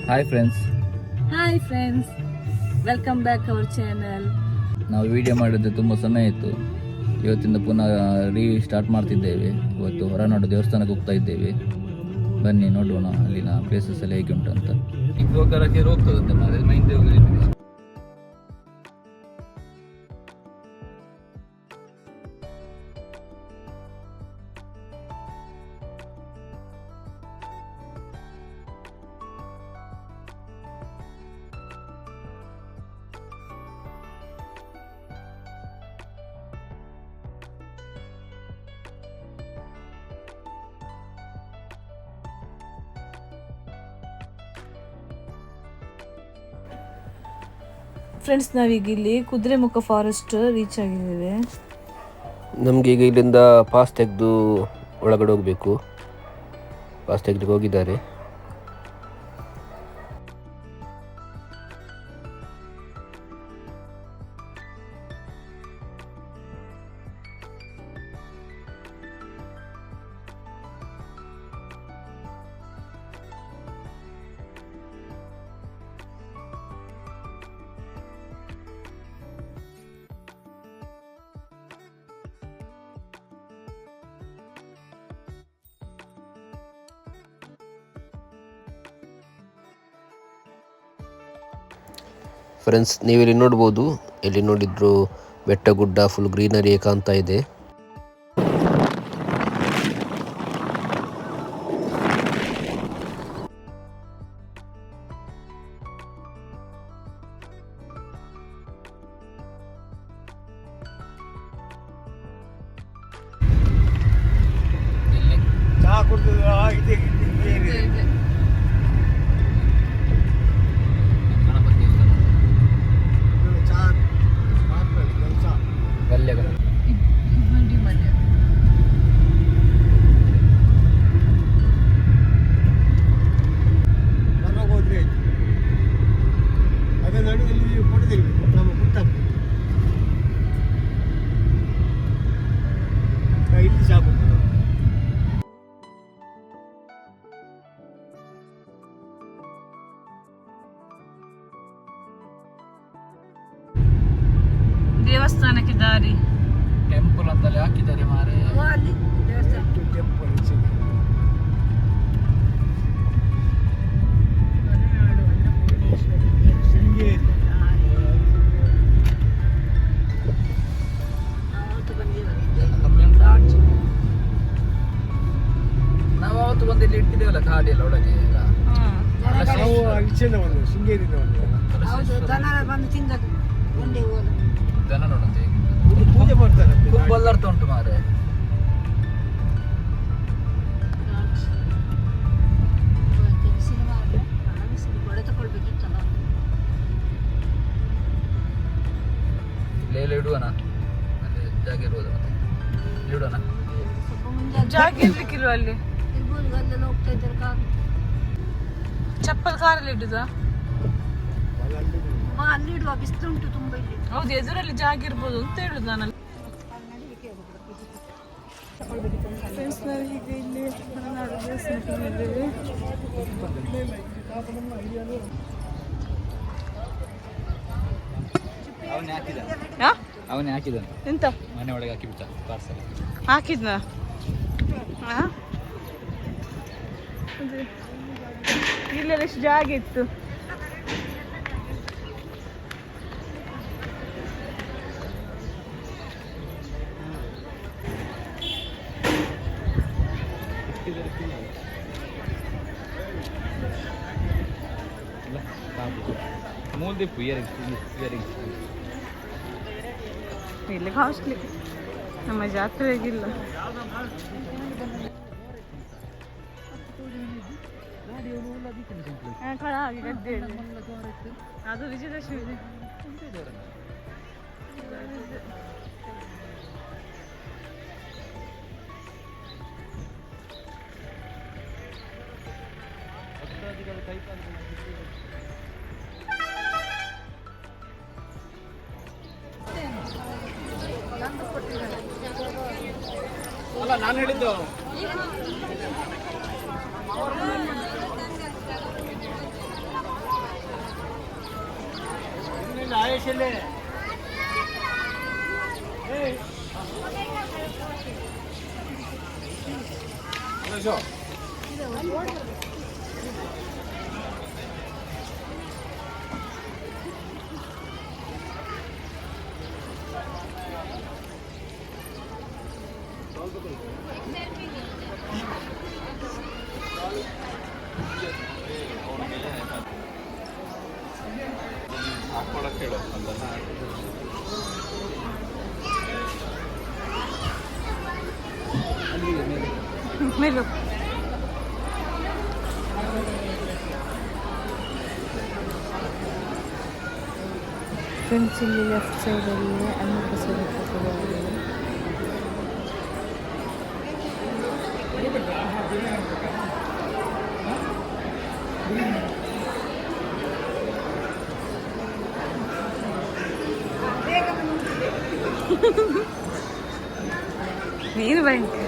Hi friends, welcome back our channel. ನಾವು video ಮಾಡಿದ್ದು ತುಂಬ ಸಮಯ ಇತ್ತು. ಇವತ್ತಿಂದ ಪುನಃ ಸ್ಟಾರ್ಟ್ ಮಾಡ್ತಿದ್ದೇವೆ. ಇವತ್ತು ಹೊರನಾಡು ದೇವಸ್ಥಾನಕ್ಕೆ ಹೋಗ್ತಾ ಇದ್ದೇವೆ. ಬನ್ನಿ ನೋಡೋಣ ಅಲ್ಲಿನ ಪ್ಲೇಸಸ್ ಎಲ್ಲ ಹೇಗೆ ಉಂಟು ಅಂತ. ಈ ಗೋಕರಕ್ಕೆ ಹೋಗ್ತದಂತೆ ಮಾರೆ, ಮೈನ್ ದೇವರಿಗೆ. ಫ್ರೆಂಡ್ಸ್, ನಾವೀಗ ಇಲ್ಲಿ ಕುದುರೆಮುಖ ಫಾರೆಸ್ಟ್ ರೀಚ್ ಆಗಿದ್ದೇವೆ. ನಮಗೆ ಈಗ ಇಲ್ಲಿಂದ ಪಾಸ್ ತೆಗೆದು ಒಳಗಡೆ ಹೋಗಬೇಕು. ಪಾಸ್ ತೆಗೆದು ಹೋಗಿದ್ದಾರೆ. ಫ್ರೆಂಡ್ಸ್, ನೀವಿಲ್ಲಿ ನೋಡ್ಬೋದು, ಎಲ್ಲಿ ನೋಡಿದ್ರು ಬೆಟ್ಟ ಗುಡ್ಡ ಫುಲ್ ಗ್ರೀನರಿ ಕಾಣ್ತಾ ಇದೆ. ದೇವಸ್ಥಾನಕ್ಕೆ ದಾರಿ, ಟೆಂಪಲ್ ಅಂತಲೇ ಹಾಕಿದ್ದಾರೆ ಮಾರೆ. ನಾವು ಅವತ್ತು ಬಂದು ಇಲ್ಲಿ ಇಟ್ಟಿದ್ದೇವಲ್ಲ ಕಾಡಿಲ್ಲ ಒಳಗೆ ದನ ನೋಡಂತೆ ಪೂಜೆ ಮಾಡ್ತಾರೆ. ಬಲ್ಲರ್ತ ಉಂಟು ಮಾರೆ. ಲೇಲೆ ಇಡುವನ ಅಲ್ಲಿ ಜಾಗ ಇರುವುದು, ಮತ್ತೆ ಇಡೋಣ. ಜಾಗ ಇರ್ಲಿಕ್ಕಿಲ್ವ ಅಲ್ಲಿ? ಚಪ್ಪಲ್ ಕಾರಲ್ಲಿ ಇಡುದ? ಅಲ್ಲಿ ಇಡುವ, ಬಿಸಿಲುಂಟು ತುಂಬಾ ಇಲ್ಲಿ. ಹೌದು, ಎದುರಲ್ಲಿ ಜಾಗ ಇರ್ಬೋದು ಅಂತ ಹೇಳುದು ನಾನು. ಫ್ರೆಂಡ್ಸ್, ನಾವೀಗ ಇಲ್ಲಿ ಹೊರನಾಡು ದೇವಸ್ಥಾನಕ್ಕೆ ಬಂದಿದ್ದೇವೆ. ಅವನೇ ಹಾಕಿದ ಎಂತ ಮನೆ ಒಳಗೆ ಹಾಕಿಬಿಟ್ಟ ಪಾರ್ಸಲ್. ಹಾಕಿದ್ನ? ಇಲ್ಲೆಲ್ಲ ಎಷ್ಟು ಜಾಗ ಇತ್ತು. ಮೂಲ್ದೀಪ್ ಇಯರಿಂಗ್ಸ್ ಇಲ್ಲಿ ಕಾಸ್ಟ್ಲಿ, ನಮ್ಮ ಜಾತ್ರೆಗಿಲ್ಲ. ಹಾಗೆ ಗದ್ದೆ ಅದು ವಿಜಯದಶಮಿ. ಅಲ್ಲ ನಾನು ಹೇಳಿದ್ದು ಫ್ರೆಂಡ್ಸ್ ಇಲ್ಲಿ ಲೆಫ್ಟ್ ಸೈಡಲ್ಲಿ ಅನ್ನಪ್ರಸಾದ ಕೊಟ್ಟಿದ್ದಾರೆ. ನೀನು ಭಯಂಕರ.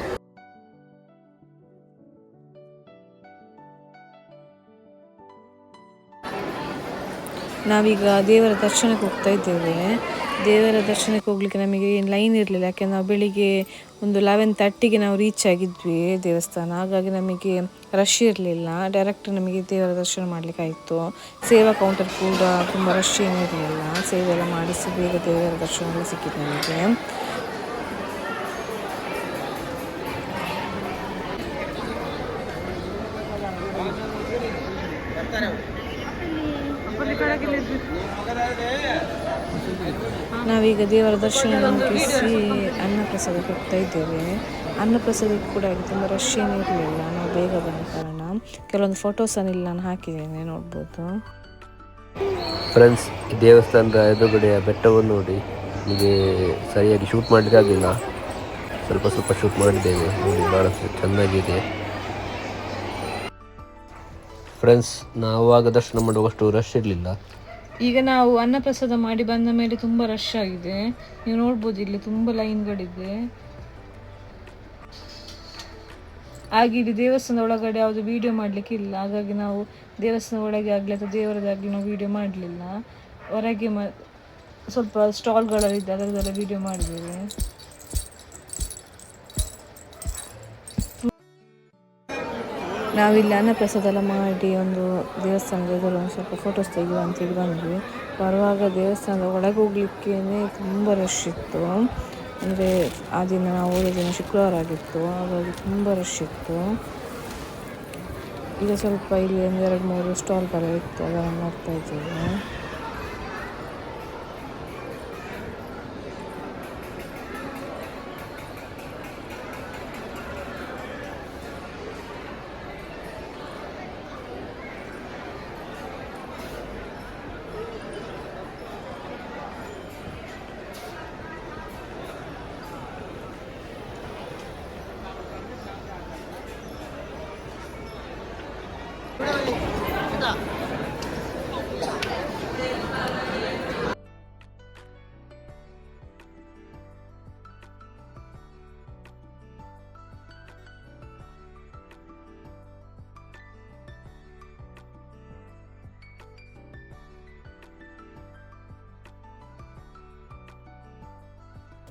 ನಾವೀಗ ದೇವರ ದರ್ಶನಕ್ಕೆ ಹೋಗ್ತಾ ಇದ್ದೇವೆ. ದೇವರ ದರ್ಶನಕ್ಕೆ ಹೋಗ್ಲಿಕ್ಕೆ ನಮಗೆ ಲೈನ್ ಇರಲಿಲ್ಲ, ಯಾಕೆಂದ್ರೆ ನಾವು ಬೆಳಿಗ್ಗೆ ಒಂದು 11:30ಗೆ ನಾವು ರೀಚ್ ಆಗಿದ್ವಿ ದೇವಸ್ಥಾನ. ಹಾಗಾಗಿ ನಮಗೆ ರಶ್ ಇರಲಿಲ್ಲ, ಡೈರೆಕ್ಟ್ ನಮಗೆ ದೇವರ ದರ್ಶನ ಮಾಡಲಿಕ್ಕೆ ಆಯಿತು. ಸೇವಾ ಕೌಂಟರ್ ಕೂಡ ತುಂಬ ರಶ್ ಏನಿರಲಿಲ್ಲ, ಸೇವೆ ಎಲ್ಲ ಮಾಡಿಸಿ ಬೇಗ ದೇವರ ದರ್ಶನ ಎಲ್ಲ ಸಿಕ್ಕಿತ್ತು ನಮಗೆ. ನಾವೀಗ ದೇವರ ದರ್ಶನ ಮುಗಿಸಿ ಅನ್ನಪ್ರಸಾದಕ್ಕೆ ಹೋಗ್ತಾ ಇದ್ದೇವೆ. ಅನ್ನಪ್ರಸಾದಕ್ಕೆ ಕೂಡ ತುಂಬ ರಶ್ ಏನಿರಲಿಲ್ಲ, ನಾವು ಬೇಗ ಬಂದ ಕಾರಣ. ಕೆಲವೊಂದು ಫೋಟೋಸನ್ನು ಇಲ್ಲಿ ನಾನು ಹಾಕಿದ್ದೇನೆ, ನೋಡ್ಬೋದು. ಫ್ರೆಂಡ್ಸ್, ಈ ದೇವಸ್ಥಾನದ ಎದುರುಗಡೆಯ ಬೆಟ್ಟವನ್ನು ನೋಡಿ. ನಿಮಗೆ ಸರಿಯಾಗಿ ಶೂಟ್ ಮಾಡಲಿಕ್ಕಾಗಿಲ್ಲ, ಸ್ವಲ್ಪ ಶೂಟ್ ಮಾಡಿದ್ದೇವೆ. ನೋಡಿ, ಭಾಳ ಚೆನ್ನಾಗಿದೆ. ಫ್ರೆಂಡ್ಸ್, ನಾವು ಆಗ ದರ್ಶನ ಮಾಡುವಷ್ಟು ರಶ್ ಇರಲಿಲ್ಲ. ಈಗ ನಾವು ಅನ್ನಪ್ರಸಾದ ಮಾಡಿ ಬಂದ ಮೇಲೆ ತುಂಬ ರಶ್ ಆಗಿದೆ, ನೀವು ನೋಡ್ಬೋದು. ಇಲ್ಲಿ ತುಂಬ ಲೈನ್ಗಳಿದೆ. ಹಾಗೆ ಇಲ್ಲಿ ದೇವಸ್ಥಾನದ ಒಳಗಡೆ ಯಾವುದು ವಿಡಿಯೋ ಮಾಡಲಿಕ್ಕೆ ಇಲ್ಲ, ಹಾಗಾಗಿ ನಾವು ದೇವಸ್ಥಾನದ ಒಳಗೆ ಆಗಲಿ ಅಥವಾ ದೇವರದಾಗಲಿ ನಾವು ವಿಡಿಯೋ ಮಾಡಲಿಲ್ಲ. ಹೊರಗೆ ಸ್ವಲ್ಪ ಸ್ಟಾಲ್ಗಳಿದೆ, ಅದರದೆಲ್ಲ ವಿಡಿಯೋ ಮಾಡಿದ್ದೇವೆ. ನಾವಿಲ್ಲಿ ಅನ್ನಪ್ರಸಾದ ಎಲ್ಲ ಮಾಡಿ ಒಂದು ದೇವಸ್ಥಾನದ ಎದುರು ಒಂದು ಸ್ವಲ್ಪ ಫೋಟೋಸ್ ತೆಗೆಯುವ ಅಂತೇಳಿ ಬಂದ್ವಿ. ಬರುವಾಗ ದೇವಸ್ಥಾನದ ಒಳಗೆ ಹೋಗ್ಲಿಕ್ಕೆ ತುಂಬ ರಶ್ ಇತ್ತು. ಅಂದರೆ ಆ ದಿನ ನಾವು ಹೋದ ದಿನ ಶುಕ್ರವಾರ ಆಗಿತ್ತು, ಹಾಗಾಗಿ ತುಂಬ ರಶ್ ಇತ್ತು. ಈಗ ಸ್ವಲ್ಪ ಇಲ್ಲಿ 1-2-3 ಸ್ಟಾಲ್ಗಳು ಇತ್ತು, ಅದನ್ನು ನೋಡ್ತಾ ಇದ್ದೇವೆ.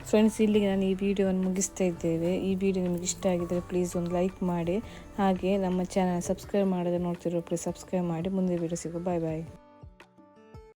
ಫ್ರೆಂಡ್ಸ್, ಇಲ್ಲಿಗೆ ನಾನು ಈ ವಿಡಿಯೋವನ್ನು ಮುಗಿಸ್ತಾ ಇದ್ದೇವೆ. ಈ ವಿಡಿಯೋ ನಿಮಗೆ ಇಷ್ಟ ಆಗಿದ್ದರೆ ಪ್ಲೀಸ್ ಒಂದು ಲೈಕ್ ಮಾಡಿ, ಹಾಗೆ ನಮ್ಮ ಚಾನಲ್ ಸಬ್ಸ್ಕ್ರೈಬ್ ಮಾಡೋದು ನೋಡ್ತಿರೋ ಪ್ಲೀಸ್ ಸಬ್ಸ್ಕ್ರೈಬ್ ಮಾಡಿ. ಮುಂದೆ ವಿಡಿಯೋ ಸಿಗೋ. ಬಾಯ್ ಬಾಯ್.